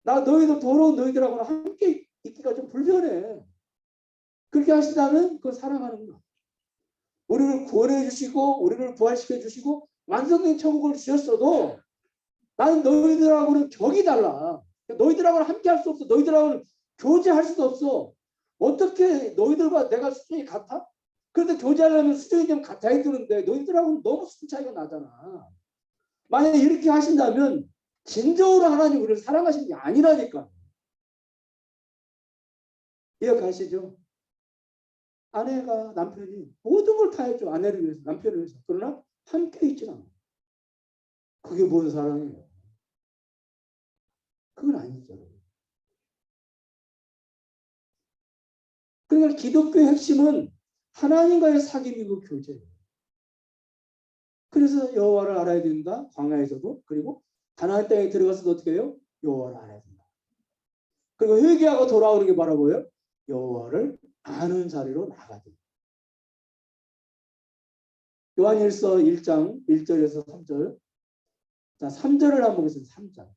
나 너희들 더러운 너희들하고는 함께 있기가 좀 불편해. 그렇게 하신다면 그건 사랑하는 거야. 우리를 구원해 주시고 우리를 부활시켜 주시고 완성된 천국을 주셨어도 나는 너희들하고는 격이 달라. 너희들하고는 함께 할 수 없어. 너희들하고는 교제할 수도 없어. 어떻게 너희들과 내가 수준이 같아? 그런데 교제하려면 수준이 좀 같아야 되는데 너희들하고는 너무 수준 차이가 나잖아. 만약에 이렇게 하신다면 진정으로 하나님 우리를 사랑하시는 게 아니라니까. 이해가시죠? 아내가 남편이 모든 걸 다 해줘. 아내를 위해서, 남편을 위해서. 그러나 함께 있지 않아. 그게 뭔 사랑이에요? 그건 아니죠. 그러니까 기독교의 핵심은 하나님과의 사귐이고 교제예요. 그래서 여호와를 알아야 된다. 광야에서도. 그리고 가나안 땅에 들어가서도 어떻게 해요? 여호와를 알아야 된다. 그리고 회개하고 돌아오는 게 바로 뭐예요? 여호와를 아는 자리로 나가야 된다. 요한일서 1장 1절에서 3절. 자, 3절을 한번 보겠습니다. 3절.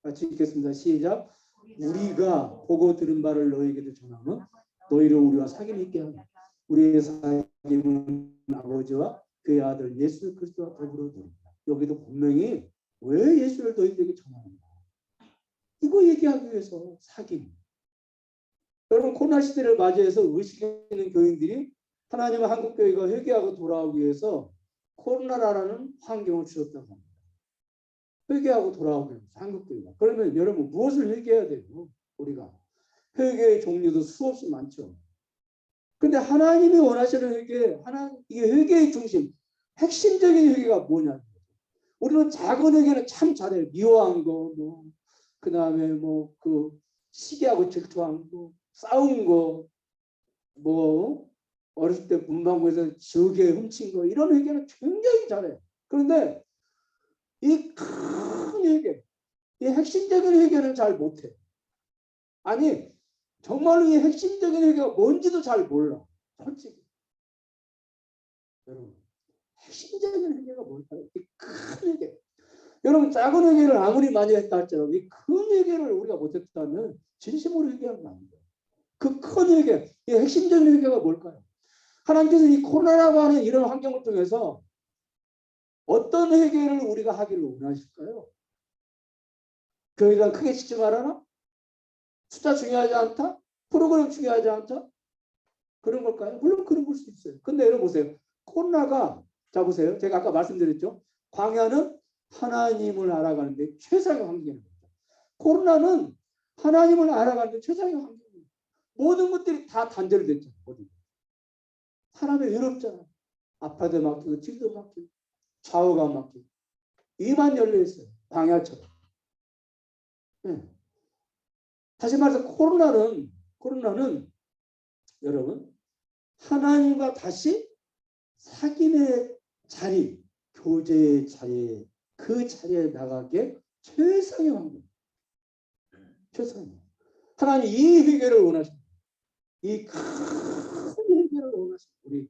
같이 읽겠습니다. 시작. 우리가 보고 들은 바를 너희에게도 전하면 너희를 우리와 사귐 있게 하고 우리의 사귐은 아버지와 그의 아들 예수 그리스도와 더불어 누린다. 여기도 분명히 왜 예수를 너희들에게 전하는가? 이거 얘기하기 위해서 사귐. 여러분 코로나 시대를 맞이해서 의식 있는 교인들이 하나님의 한국교회가 회개하고 돌아오기 위해서 코로나라는 환경을 주셨다고 합니다. 회개하고 돌아오기 위해서 한국교회가. 그러면 여러분 무엇을 회개해야 돼요? 우리가. 회개의 종류도 수없이 많죠. 근데 하나님이 원하시는 회개, 이게 회개의 중심, 핵심적인 회개가 뭐냐? 우리는 작은 회개는 참 잘해요. 미워한 거, 그 다음에 시기하고 질투한 거, 싸운 거, 어렸을 때 문방구에서 지우개 훔친 거, 이런 회개는 굉장히 잘해요. 그런데 이 큰 회개, 이 핵심적인 회개는 잘 못해. 아니, 정말로 이 핵심적인 회개가 뭔지도 잘 몰라. 솔직히. 여러분, 핵심적인 회개가 뭘까요? 이 큰 회개. 여러분, 작은 회개를 아무리 많이 했다 할지라도 이 큰 회개를 우리가 못했다면 진심으로 회개하는 거 아닙니다. 그 큰 회개, 이 핵심적인 회개가 뭘까요? 하나님께서 이 코로나라고 하는 이런 환경을 통해서 어떤 회개를 우리가 하기를 원하실까요? 교회가 크게 짓지 말아라? 숫자 중요하지 않다? 프로그램 중요하지 않다? 그런 걸까요? 물론 그런 걸 수 있어요. 근데 여러분 보세요. 코로나가, 자 보세요. 제가 아까 말씀드렸죠. 광야는 하나님을 알아가는데 최상의 환경입니다. 코로나는 하나님을 알아가는데 최상의 환경입니다. 모든 것들이 다 단절됐죠. 사람이 외롭잖아. 아파도 막히고 찔도 막히고 좌우가 막히고 위만 열려 있어요. 광야처럼. 네. 다시 말해서 코로나는 여러분 하나님과 다시 사귐의 자리, 교제의 자리에 그 자리에 나가게 최상의 환경. 최상의. 하나님 이 회개를 원하십니다. 이 큰 회개를 원하십니다. 우리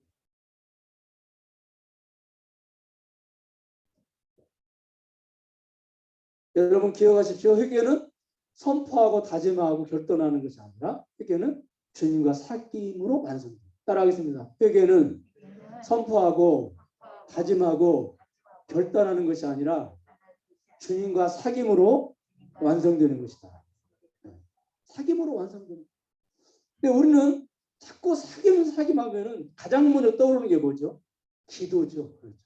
여러분 기억하십시오. 회개는 선포하고 다짐하고 결단하는 것이 아니라 회개는 주님과 사귐으로 완성됩니다. 따라하겠습니다. 회개는 선포하고 다짐하고 결단하는 것이 아니라 주님과 사귐으로 완성되는 것이다. 사귐으로 완성되는. 근데 우리는 자꾸 사귐하면은 가장 먼저 떠오르는 게 뭐죠? 기도죠. 그렇죠.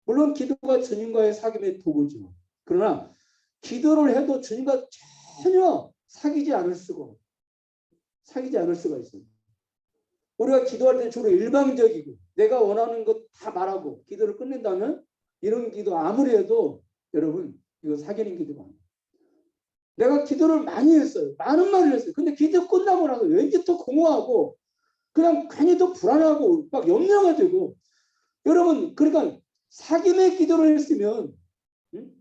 물론 기도가 주님과의 사귐의 도구죠. 그러나 기도를 해도 주님과 전혀 사귀지 않을 수가 있어요. 우리가 기도할 때 주로 일방적이고 내가 원하는 것 다 말하고 기도를 끝낸다면 이런 기도 아무리 해도 여러분, 이거 사귀는 기도가 아니에요. 내가 기도를 많이 했어요. 많은 말을 했어요. 근데 기도 끝나고 나서 왠지 더 공허하고 그냥 괜히 더 불안하고 막 염려가 되고, 여러분, 그러니까 사귐의 기도를 했으면, 응?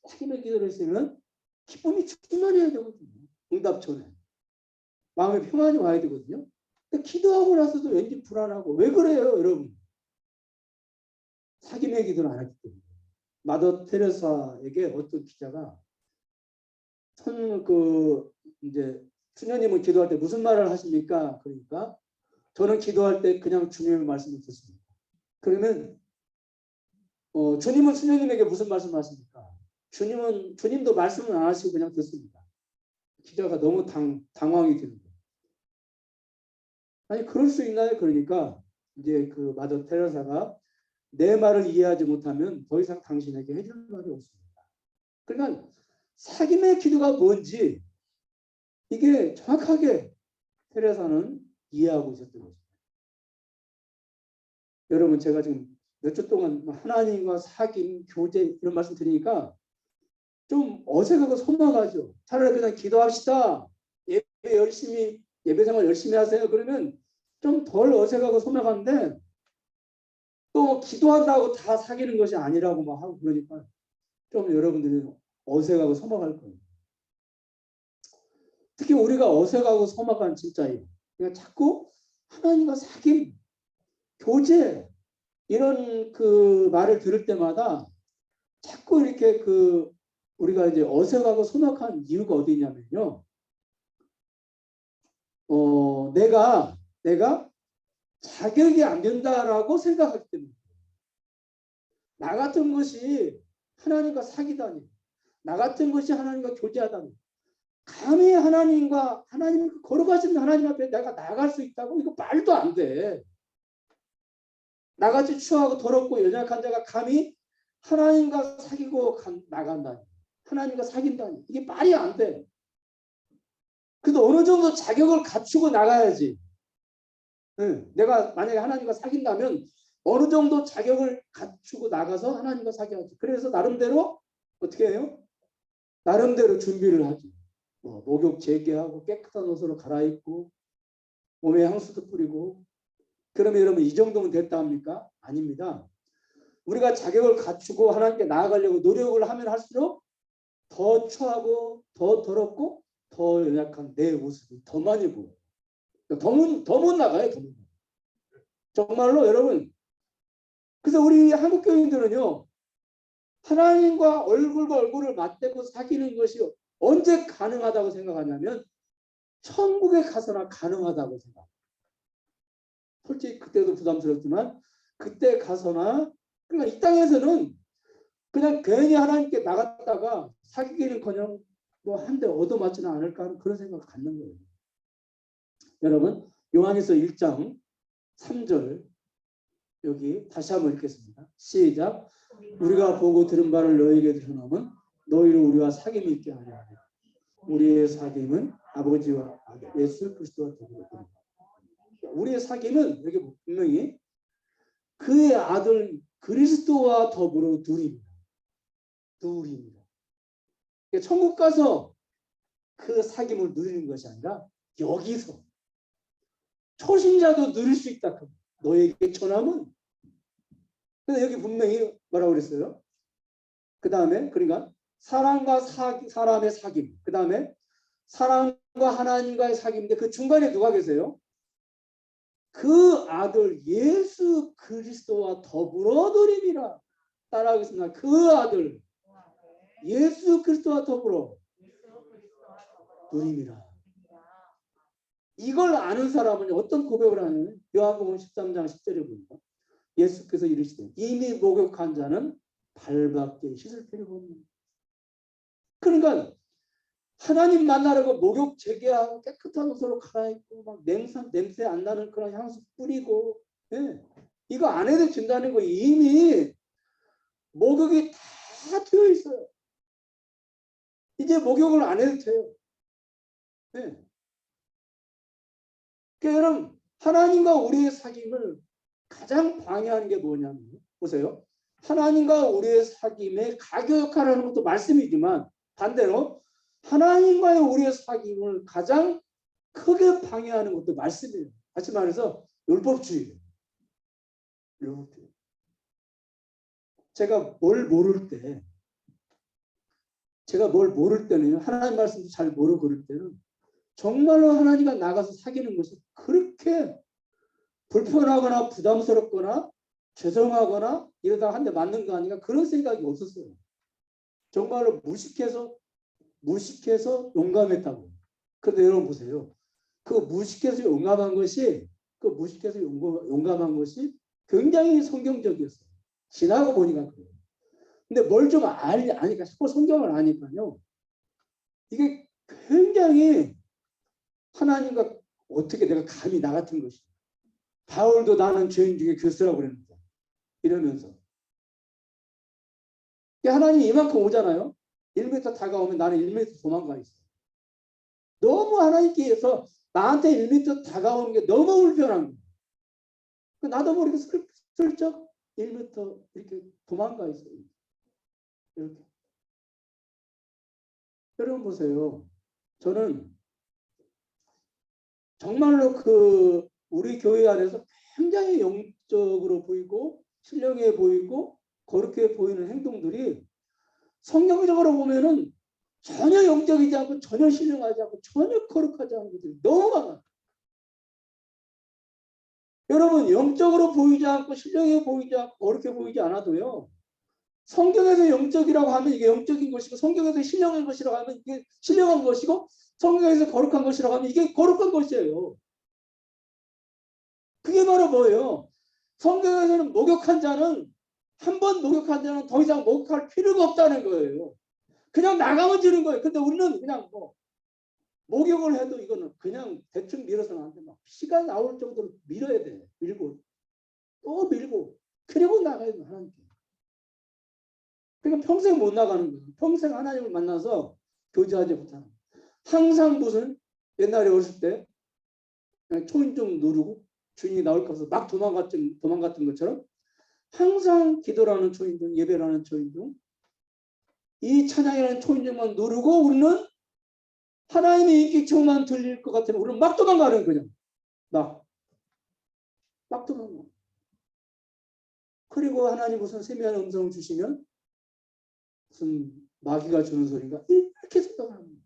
사귐의 기도를 했으면 기쁨이 충만해야 되거든요. 응답 전에 마음의 평안이 와야 되거든요. 근데 기도하고 나서도 왠지 불안하고. 왜 그래요, 여러분? 사귐의 기도를 안 했기 때문에. 마더 테레사에게 어떤 기자가 이제 수녀님은 기도할 때 무슨 말을 하십니까? 그러니까 저는 기도할 때 그냥 주님의 말씀을 듣습니다. 그러면 주님은 수녀님에게 무슨 말씀을 하십니까? 주님도 말씀을 안 하시고 그냥 듣습니다. 기자가 너무 당황이 되는 거예요. 아니 그럴 수 있나요? 그러니까 이제 그 마더 테레사가 내 말을 이해하지 못하면 더 이상 당신에게 해줄 말이 없습니다. 그러니까 사귐의 기도가 뭔지 이게 정확하게 테레사는 이해하고 있었던 거죠. 여러분, 제가 지금 몇 주 동안 하나님과 사귐, 교제 이런 말씀 드리니까 좀 어색하고 소망하죠. 차라리 그냥 기도합시다. 예배 생활 열심히 하세요. 그러면 좀 덜 어색하고 소망한데, 또 기도한다고 다 사귀는 것이 아니라고 막 하고 그러니까 좀 여러분들이 어색하고 소망할 거예요. 특히 우리가 어색하고 소망한 진짜예요. 그러니까 자꾸 하나님과 사귐, 교제 이런 그 말을 들을 때마다 자꾸 이렇게 우리가 이제 어색하고 소박한 이유가 어디 있냐면요. 내가 자격이 안 된다라고 생각하기 때문에. 나 같은 것이 하나님과 사귀다니, 나 같은 것이 하나님과 교제하다니, 감히 하나님 걸어가시는 하나님 앞에 내가 나갈 수 있다고? 이거 말도 안 돼. 나같이 추하고 더럽고 연약한 자가 감히 하나님과 사귀고 나간다니, 하나님과 사귄다니, 이게 말이 안 돼. 그래도 어느 정도 자격을 갖추고 나가야지. 내가 만약에 하나님과 사귄다면 어느 정도 자격을 갖추고 나가서 하나님과 사귀어야지. 그래서 나름대로 어떻게 해요? 나름대로 준비를 하지. 목욕 재개하고 깨끗한 옷으로 갈아입고 몸에 향수도 뿌리고. 그러면 여러분 이 정도면 됐다 합니까? 아닙니다. 우리가 자격을 갖추고 하나님께 나아가려고 노력을 하면 할수록 더 추하고 더 더럽고 더 연약한 내 모습이 더 많이 보여요. 더 못 나가요. 더 못 나가요. 정말로 여러분, 그래서 우리 한국 교인들은요, 하나님과 얼굴과 얼굴을 맞대고 사귀는 것이 언제 가능하다고 생각하냐면 천국에 가서나 가능하다고 생각합니다. 솔직히 그때도 부담스럽지만 그때 가서나, 그러니까 이 땅에서는 그냥 괜히 하나님께 나갔다가 사귀기는커녕 뭐 한 대 얻어맞지는 않을까 하는 그런 생각을 갖는 거예요. 여러분, 요한일서 1장 3절 여기 다시 한번 읽겠습니다. 시작. 우리가 보고 들은 바를 너희에게 전하면 너희를 우리와 사귐이 있게 하려 하냐. 우리의 사귐은 아버지와 예수 그리스도와 더불어. 우리의 사귐은 여기 분명히 그의 아들 그리스도와 더불어 둘입니다. 둘입니다. 천국 가서 그 사귐을 누리는 것이 아니라 여기서 초신자도 누릴 수 있다. 너에게 전함은. 근데 여기 분명히 뭐라고 그랬어요? 그 다음에 그러니까 사람과 사람의 사귐, 그 다음에 사람과 하나님과의 사귐인데 그 중간에 누가 계세요? 그 아들 예수 그리스도와 더불어 누림이라. 따라하겠습니다. 그 아들 예수 그리스도와 더불어 누림이라. 이걸 아는 사람은 어떤 고백을 하냐면 요한복음 13장 10절에 보니까 예수께서 이르시되 이미 목욕한 자는 발밖에 씻을 필요가 없는. 그러니까 하나님 만나려고 목욕 재개하고 깨끗한 옷으로 갈아입고 막 냄새 안 나는 그런 향수 뿌리고, 이거 안 해도 된다는 거. 이미 목욕이 다 되어 있어요. 이제 목욕을 안 해도 돼요. 그러니까 여러분, 하나님과 우리의 사귐을 가장 방해하는 게 뭐냐면 보세요. 하나님과 우리의 사귐에 가교 역할을 하는 것도 말씀이지만 반대로 하나님과의 우리의 사귐을 가장 크게 방해하는 것도 말씀이에요. 다시 말해서 율법주의예요. 율법주의. 제가 뭘 모를 때는 하나님 말씀도 잘 모르고 그럴 때는 정말로 하나님과 나가서 사귀는 것이 그렇게 불편하거나 부담스럽거나 죄송하거나 이러다가 한 대 맞는 거 아닌가 그런 생각이 없었어요. 정말로 무식해서 용감했다고. 근데 여러분 보세요. 그 무식해서 용감한 것이 굉장히 성경적이었어요. 지나고 보니까 그래요. 근데 뭘 좀 아니까 자꾸 성경을 아니까요. 이게 굉장히 하나님과 어떻게 내가 감히 나 같은 것이. 바울도 나는 죄인 중에 교수라고 그랬는데 이러면서 하나님이 이만큼 오잖아요. 1m 다가오면 나는 1m 도망가 있어. 너무 하나님께서 나한테 1m 다가오는 게 너무 불편한 거예요. 나도 모르게 슬쩍 1m 이렇게 도망가 있어요. 이렇게. 여러분 보세요. 저는 정말로 우리 교회 안에서 굉장히 영적으로 보이고 신령해 보이고 거룩해 보이는 행동들이 성경적으로 보면은 전혀 영적이지 않고 전혀 신령하지 않고 전혀 거룩하지 않은 것들이 너무 많아요. 여러분 영적으로 보이지 않고 신령해 보이지 않고 거룩해 보이지 않아도요. 성경에서 영적이라고 하면 이게 영적인 것이고 성경에서 신령한 것이라고 하면 이게 신령한 것이고 성경에서 거룩한 것이라고 하면 이게 거룩한 것이에요. 그게 바로 뭐예요? 성경에서는 목욕한 자는 한 번 목욕한 자는 더 이상 목욕할 필요가 없다는 거예요. 그냥 나가면 되는 거예요. 근데 우리는 그냥 목욕을 해도 이거는 그냥 대충 밀어서는 안 돼. 막 피가 나올 정도로 밀어야 돼. 밀고 또 밀고 그리고 나가야 돼. 하나님께. 그러니까 평생 못 나가는 거예요. 평생 하나님을 만나서 교제하지 못하는 거예요. 항상 무슨 옛날에 어렸을 때 그냥 초인종 누르고 주인이 나올까 해서 막 도망갔던 것처럼 항상 기도라는 초인종, 예배라는 초인종, 이 찬양이라는 초인종만 누르고 우리는 하나님의 인기청만 들릴 것 같으면 우리는 막 도망가는 거예요. 막 도망가. 그리고 하나님 무슨 세미한 음성을 주시면 무슨 마귀가 주는 소리가 이렇게 생각하는 거예요.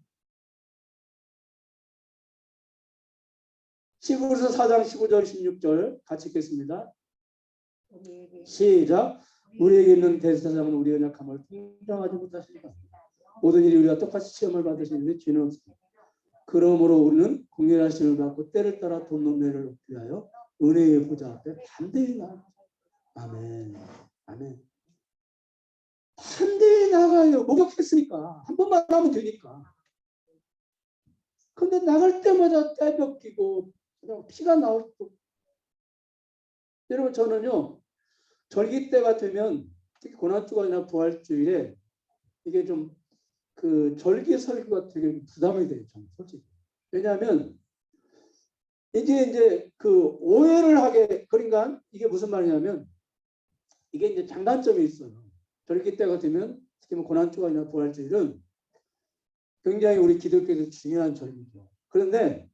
히브리서 4장 15절 16절 같이 읽겠습니다. 시작. 우리에게 있는 대제사장은 우리의 연약함을 통정하지 못하시니까 모든 일이 우리가 똑같이 시험을 받으시는데 죄는 없습니다. 그러므로 우리는 공의하심을 받고 때를 따라 돈노매를 위하여 은혜의 보좌 앞에 담대히 나아가요. 아멘. 아멘. 담대히 나가요. 목욕했으니까 한 번만 하면 되니까. 근데 나갈 때마다 떼벗기고 피가 나올 때. 여러분 저는요. 절기 때가 되면 특히 고난주간이나 부활주일에 이게 좀 절기 설교가 되게 부담이 돼요. 저는 솔직히. 왜냐하면 이제 오해를 하게 그러니까 이게 무슨 말이냐면 이게 이제 장단점이 있어요. 절기 때가 되면 특히 고난주간이나 부활주일은 굉장히 우리 기독교에서 중요한 절기죠. 그런데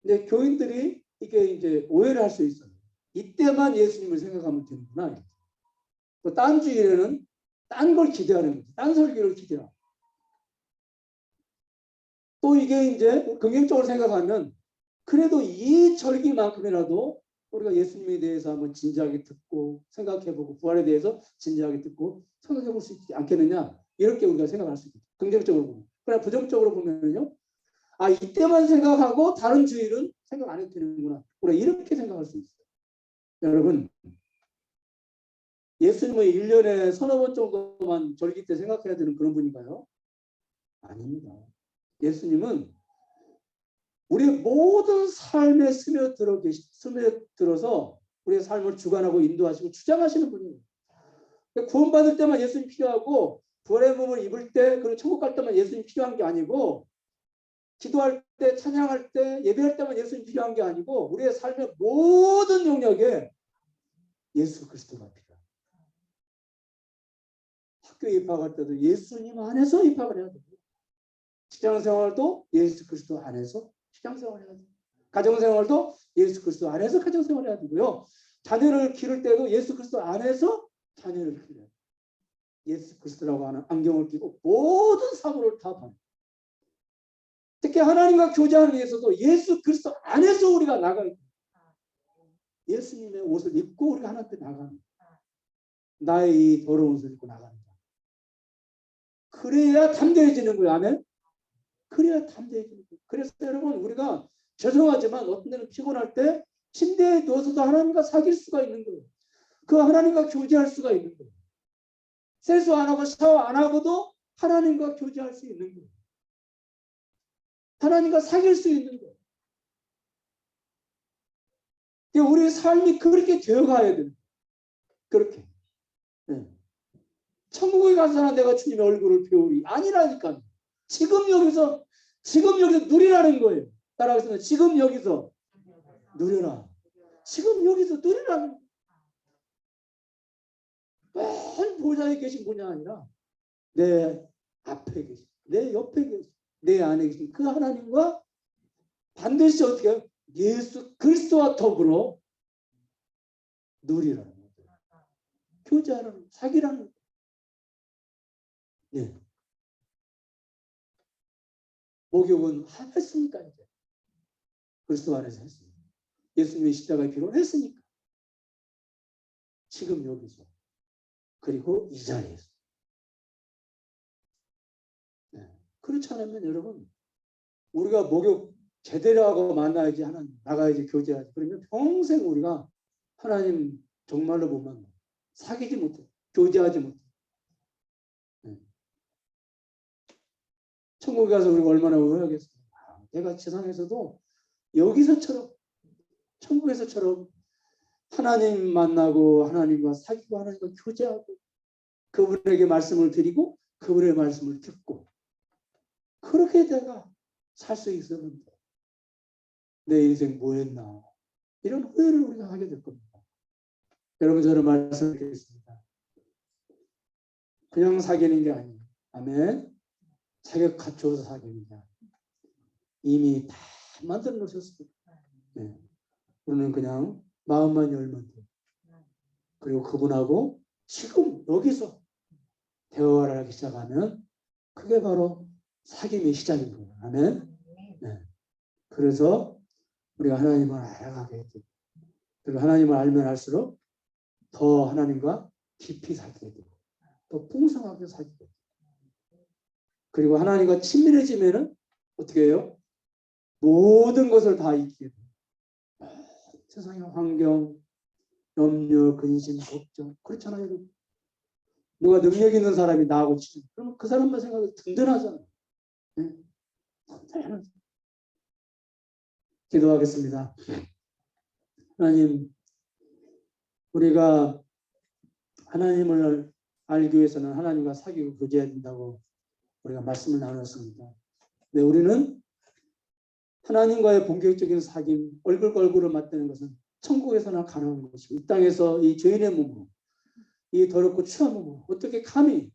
이제 교인들이 이게 이제 오해를 할 수 있어요. 이때만 예수님을 생각하면 되는구나. 또 딴 주일에는 딴 걸 기대하는 거죠. 딴 설교를 기대하고. 또 이게 이제 긍정적으로 생각하면 그래도 이 절기만큼이라도 우리가 예수님에 대해서 한번 진지하게 듣고 생각해보고 부활에 대해서 진지하게 듣고 생각해볼 수 있지 않겠느냐 이렇게 우리가 생각할 수 있죠. 긍정적으로 보면. 그러나 부정적으로 보면요. 아 이때만 생각하고 다른 주일은 생각 안 해도 되는구나. 우리가 이렇게 생각할 수 있어요. 여러분 예수님은 1년에 서너 번 정도만 절기 때 생각해야 되는 그런 분인가요? 아닙니다. 예수님은 우리의 모든 삶에 스며들어서 우리의 삶을 주관하고 인도하시고 주장하시는 분이에요. 구원받을 때만 예수님 필요하고 부활의 몸을 입을 때 그리고 천국 갈 때만 예수님 필요한 게 아니고 기도할 때 찬양할 때 예배할 때만 예수님 필요한 게 아니고 우리의 삶의 모든 영역에 예수 그리스도가 필요합니다. 학교에 입학할 때도 예수님 안에서 입학을 해야 되고, 직장생활도 예수 그리스도 안에서 직장생활을 해야 되고, 가정생활도 예수 그리스도 안에서 가정생활을 해야 되고요. 자녀를 기를 때도 예수 그리스도 안에서 자녀를 기르야 돼요. 예수 그리스도라고 하는 안경을 끼고 모든 사고를 다 봐요. 특히 하나님과 교제하는 데에서도 예수 그리스도 안에서 우리가 나가야 돼요. 예수님의 옷을 입고 우리가 하나님 앞에 나가는 거예요. 나의 이 더러운 옷을 입고 나가는 거예요. 그래야 담대해지는 거예요. 아멘. 그래야 담대해지는 거예요. 그래서 여러분, 우리가 죄송하지만 어떤 때는 피곤할 때 침대에 누워서도 하나님과 사귈 수가 있는 거예요. 그 하나님과 교제할 수가 있는 거예요. 세수 안 하고 샤워 안 하고도 하나님과 교제할 수 있는 거예요. 하나님과 사귈 수 있는 거예요. 우리의 삶이 그렇게 되어가야 돼요. 그렇게. 네. 천국에 가서나 내가 주님의 얼굴을 배우리. 아니라니까. 지금 여기서 누리라는 거예요. 따라하겠습니다. 지금 여기서 누려라. 지금 여기서 누리라는 거예요. 맨 보좌에 계신 분이 아니라 내 앞에 계신, 내 옆에 계신, 내 안에 계신 그 하나님과 반드시 어떻게 해요? 예수 그리스도와 더불어 누리라는 거예요. 교제하라는, 사귀라는 거예요. 네. 목욕은 했으니까 이제 그리스도 안에서 했습니다. 예수님의 십자가의 피로 했으니까 지금 여기서, 그리고 이 자리에서. 네. 그렇지 않으면 여러분, 우리가 목욕 제대로 하고 만나야지, 하나님 나가야지, 교제하지. 그러면 평생 우리가 하나님 정말로 보면 사귀지 못해, 교제하지 못해. 네. 천국에 가서 우리가 얼마나 후회하겠어요. 내가 세상에서도 여기서처럼, 천국에서처럼 하나님 만나고 하나님과 사귀고 하나님과 교제하고 그분에게 말씀을 드리고 그분의 말씀을 듣고 그렇게 내가 살 수 있었는데 내 인생 뭐 했나, 이런 후회를 우리가 하게 될 겁니다. 여러분, 저는 말씀드리겠습니다. 그냥 사귀는 게 아니에요. 아멘. 자격 갖추어서 사귀는 게 아니에요. 이미 다 만들어 놓으셨습니다. 네. 우리는 그냥 마음만 열면 돼요. 그리고 그분하고 지금 여기서 대화를 하기 시작하면 그게 바로 사귐의 시작인 거예요. 아멘. 네. 그래서 우리가 하나님을 알아가게 되고, 그리고 하나님을 알면 알수록 더 하나님과 깊이 살게 되고 또 풍성하게 살게 되고, 그리고 하나님과 친밀해지면은 어떻게 해요? 모든 것을 다 잊게 돼요. 세상의 환경, 염려, 근심, 걱정, 그렇잖아요. 누가 능력 있는 사람이 나하고 치죠. 그러면 그 사람만 생각해도 든든하잖아요. 네? 기도하겠습니다. 하나님, 우리가 하나님을 알기 위해서는 하나님과 사귀고 교제해야 된다고 우리가 말씀을 나눴습니다. 네, 우리는 하나님과의 본격적인 사귐, 얼굴과 얼굴을 맞대는 것은 천국에서나 가능한 것이고, 이 땅에서 이 죄인의 몸으로, 이 더럽고 추한 몸으로 어떻게 감히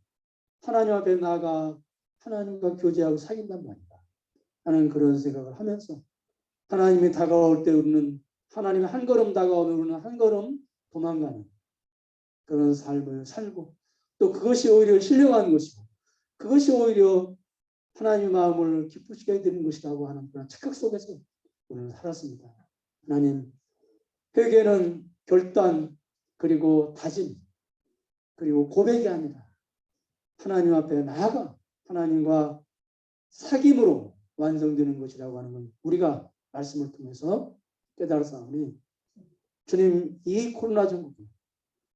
하나님 앞에 나아가 하나님과 교제하고 사귄단 말이다 하는 그런 생각을 하면서, 하나님이 다가올 때 우리는, 하나님이 한 걸음 다가오면 우리는 한 걸음 도망가는 그런 삶을 살고, 또 그것이 오히려 신령한 것이고 그것이 오히려 하나님의 마음을 기쁘시게 해드리는 것이라고 하는 그런 착각 속에서 오늘 살았습니다. 하나님, 회개는 결단, 그리고 다짐, 그리고 고백이 아니라 하나님 앞에 나아가 하나님과 사귐으로 완성되는 것이라고 하는 건 우리가 말씀을 통해서 깨달았사오니, 주님, 이 코로나 전국에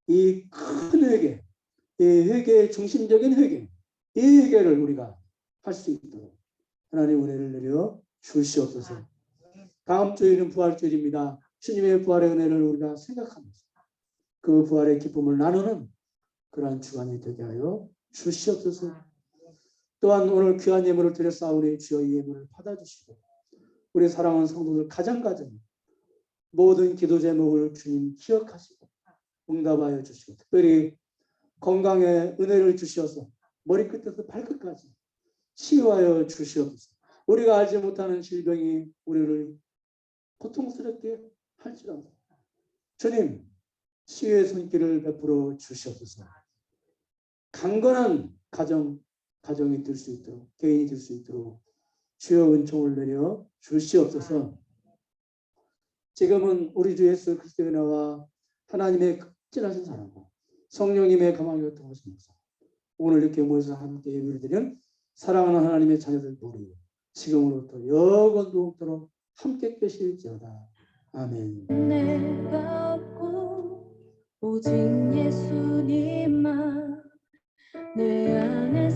이 큰 회개, 이 회개의 중심적인 회개, 이 회개를 우리가 할 수 있도록 하나님 은혜를 내려 주시옵소서. 다음 주에는 부활주일입니다. 주님의 부활의 은혜를 우리가 생각하면서 그 부활의 기쁨을 나누는 그러한 주간이 되게 하여 주시옵소서. 또한 오늘 귀한 예물을 드렸사오니 주여 이 예물을 받아주시고, 우리 사랑하는 성도들 가정 모든 기도 제목을 주님 기억하시고 응답하여 주시고, 특별히 건강에 은혜를 주시어서 머리끝에서 발끝까지 치유하여 주시옵소서. 우리가 알지 못하는 질병이 우리를 고통스럽게 할지라도 주님 치유의 손길을 베풀어 주시옵소서. 강건한 가정이 될 수 있도록, 개인이 될 수 있도록 주여 은총을 내려 주시옵소서. 지금은 우리 주 예수 그리스도의 은혜와 하나님의 극진하신 사랑과 성령님의 감화가 통하시면서 오늘 이렇게 모여서 함께 예배를 드리는 사랑하는 하나님의 자녀들 우리 지금으로부터 영원토록 함께 계실지어다. 아멘. 내가 없고 오직 예수님만 내 안에